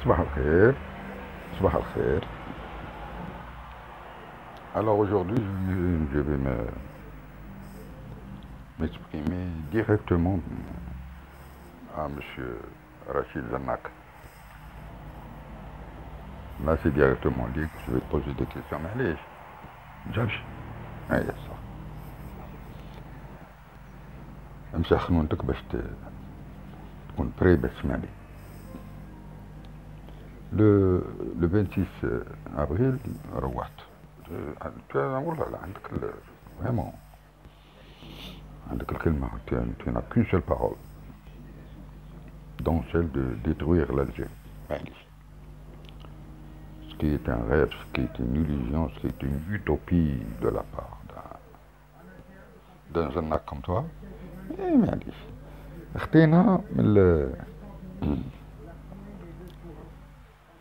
Sabah al khair. Sabah al khair. Alors aujourd'hui, je vais m'exprimer directement à Monsieur Rachid Zanak. Là, c'est directement dit que je vais te poser des questions. Mais allez, جابش هاي صح. امشي خنونتك باش تكون بري باش تسمعني. Le 26 avril روحت. والله لا عندك vraiment عندك الكلمة. Tu n'as qu'une seule parole, donc celle de détruire l'Algérie. معليش. Ce qui est un rêve, ce qui est une illusion, ce qui est une utopie de la part d'un jeune comme toi. إيه معليش. اختينا من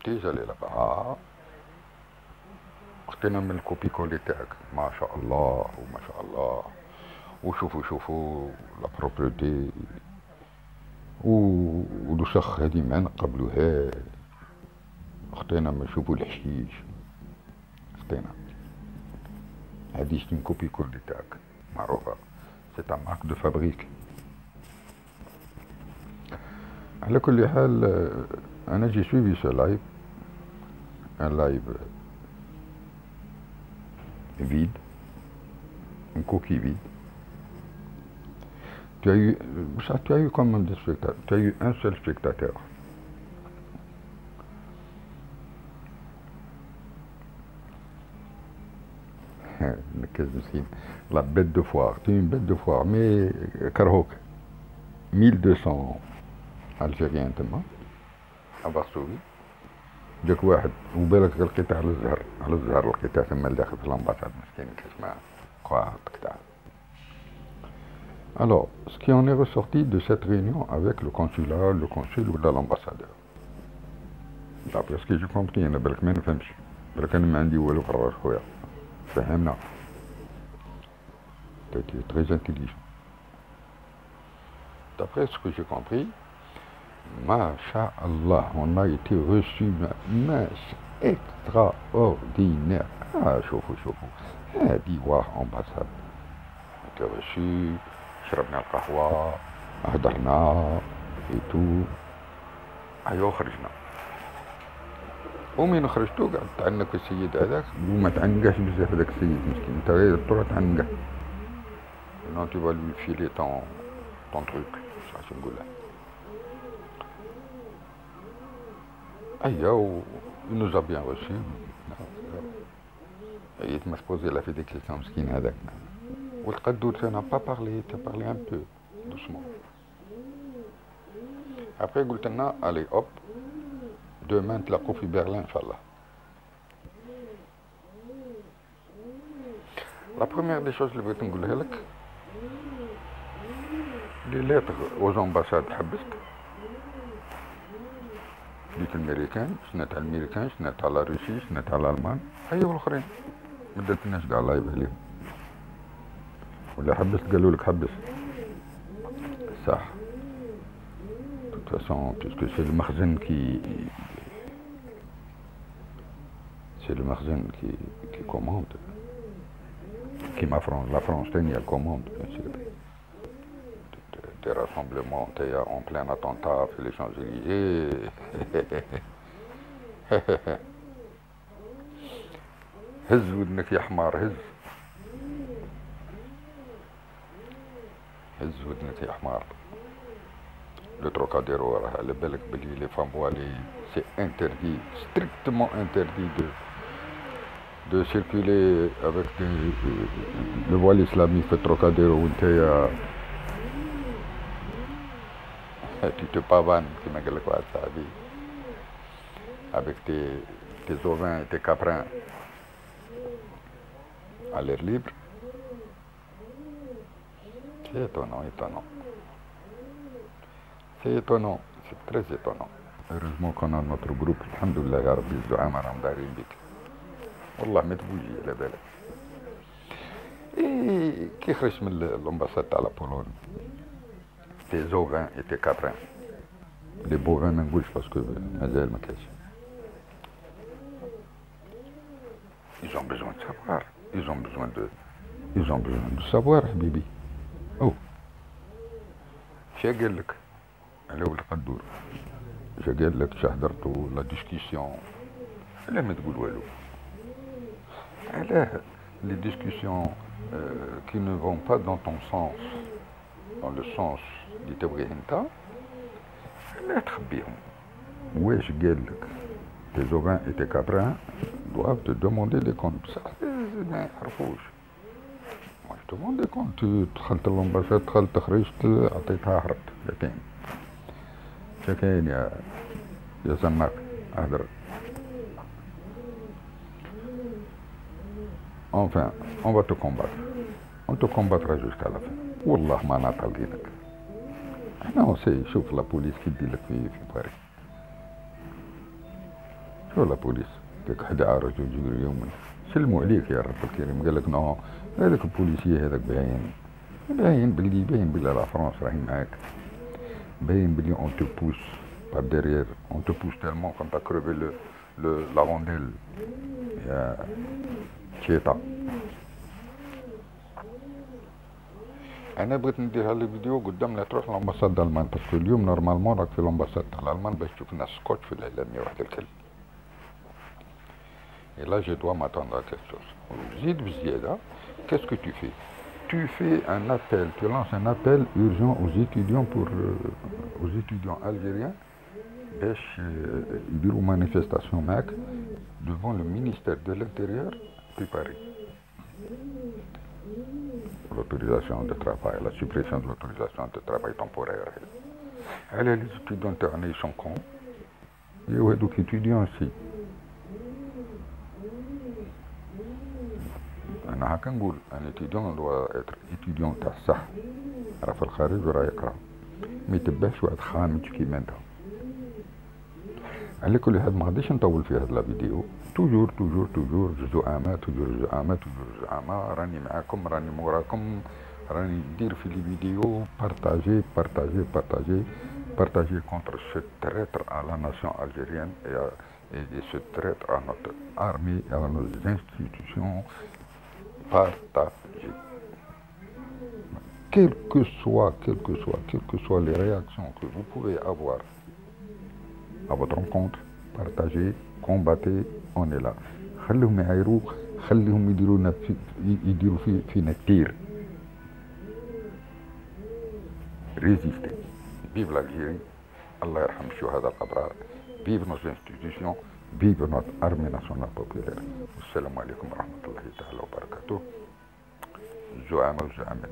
déjà allé là-bas. اختينا من الكوبي كولي تاعك ما شاء الله وما شاء الله. وشوفوا لا بروبريتي والوسخ هذه ما نقبلوها. اختينا ما نشوفوا الحشيش. اختينا هذه une كوبي كولي تاعك معروفة. c'est un marque de fabrique. على كل حال أنا j'ai suivi ce live, un live vide, une coquille vide. Tu as eu combien de spectateurs? Tu as eu un seul spectateur. La bête de foire. Tu es une bête de foire, mais Karhok, 1200 Algériens تما à Varsovie. جاك واحد وبالك لقيته على الزهر لقيته ثم داخل في الامباساد مسكين كيف ما قاعد كتاع. Alors, ce qui en est ressorti de cette réunion avec le consulat, le consul ou l'ambassadeur. D'après ce que j'ai compris, أنا بالك ما نفهمش. بالك أنا ما عندي والو قرر خويا. فهمنا. Tu es très intelligent. D'après ce que j'ai compris, Masha'Allah, on a été reçu extraordinaire. Ah, شوفوا هذه واحد امباساد. On a été reçu, شربنا القهوة، هدرنا et tout. أيوة خرجنا. ومين خرجتو قاعد تعنق السيد هذاك وما تعنقاش بزاف هذاك السيد مسكين. انت غير تروح تعنقه. Non, tu vas lui filer ton truc. Ça, c'est une goulette. Aïe, il nous a bien reçus. Il m'a posé la fait des questions, مسكين هذاك. والقدود tu n'as pas parlé, tu as parlé un peu, doucement. Après قلت لنا allez hop, demain نتلاقوا في برلين إن شاء الله. La première des choses اللي بغيت نقولها لك، les lettres aux ambassades حبست. ديك الامريكان، شنات على الامريكان، شنات على روسيا، شنات على الالمان، ايوا الاخرين ما درتناش كاع لايف عليهم. ولا حبست قالوا لك حبس. صح. De toute façon, puisque c'est le Makhzen qui commande, la France elle commande, bien sûr. Des rassemblements en plein attentat sur les Champs-Élysées. هز ودنك يا حمار هز. هز ودنك يا حمار. Le Trocadéro راه على بالك بلي les femmes voilées c'est interdit, strictement interdit de circuler avec le voile islamique في Trocadéro وانتيا tu te pavanes كما قال لك واحد صاحبي avec tes ovins et tes caprins à l'air libre. C'est étonnant. C'est étonnant, c'est très étonnant. Heureusement qu'on a notre groupe, alhamdoulilah ya rabbi الزعامة راهم دايرين بك. والله ما تبوجي على بالك. كي خرجت من الامباساد تاع لابولون tes ovins et tes caprins. لي بوفان ما نقولش باسكو مازال ما كاش. ils ont besoin de savoir ils ont besoin de savoir حبيبي. او شا قال لك على ولد قدور؟ شا قال لك؟ شا حضرتو لا ديسكسيون؟ علاه ما تقول والو؟ علاه les discussions qui ne vont pas dans ton sens, dans le sens اللي تبغيه انت، لا تخبيهم. واش قال لك؟ tes ovins et tes caprins doivent te demander des comptes. Ça ما يعرفوش. moi je demande des comptes. دخلت للامباساد، دخلت خرجت، عطيتها هربت. لكن شا كاين يا زناق؟ اهدر. Enfin, on va te combattre. On te combattra jusqu'à la fin. والله ما نعطلقينك. احنا وسي شوف لا بوليس كي دير لك في باريس. شوف لا بوليس ديك حدا عارج وجيري يوما سلموا عليك يا رب الكريم. قال لك نو هذاك البوليسيه هذاك باين بلي لا فرنسا راهي معاك. باين بلي اون تو بوس par derrière. On te pousse tellement quand t'as crevé la rondelle. يا تشيطا. انا بغيت ندير هذا الفيديو قدام لا تروح لامباساد المان، باسكو اليوم نورمالمون راك في لامباساد تاع الالمان باش تشوف ناس سكوتش في الاعلاميه واحد الكل. Et là, je dois m'attendre à quelque chose. Zid bziyada, qu'est-ce que tu fais? Tu fais un appel, tu lances un appel urgent aux étudiants algériens باش يديروا manifestation معاك devant le ministère de l'Intérieur de Paris. L'autorisation de travail, la suppression de l'autorisation de travail temporaire. Allez, les étudiants terne ils sont cons. Et ouais, donc étudiants aussi. أنا هكا نقول un étudiant doit être étudiant تاع صح، راه في الخارج وراه يقرا، ما يتبعش واحد خامج كيما انت. على كل حال ما غاديش نطول في هذا الفيديو. توجور زعامة راني معاكم، راني موراكم، راني ندير في لي فيديو. partagez contre ce traître à la nation algérienne et ce traître à notre armée et à nos institutions. Partagez. Quelles que soient les réactions que vous pouvez avoir à votre rencontre, partagez, combattez, on est là. خليهم يعايروا، خليهم يديروا فينا التير. Résistez. Vive l'Algérie. Allah يرحم الشهداء الأبرار. Vive nos institutions. Vive notre armée nationale populaire. والسلام عليكم ورحمة الله تعالى وبركاته. زعامة وزعامات.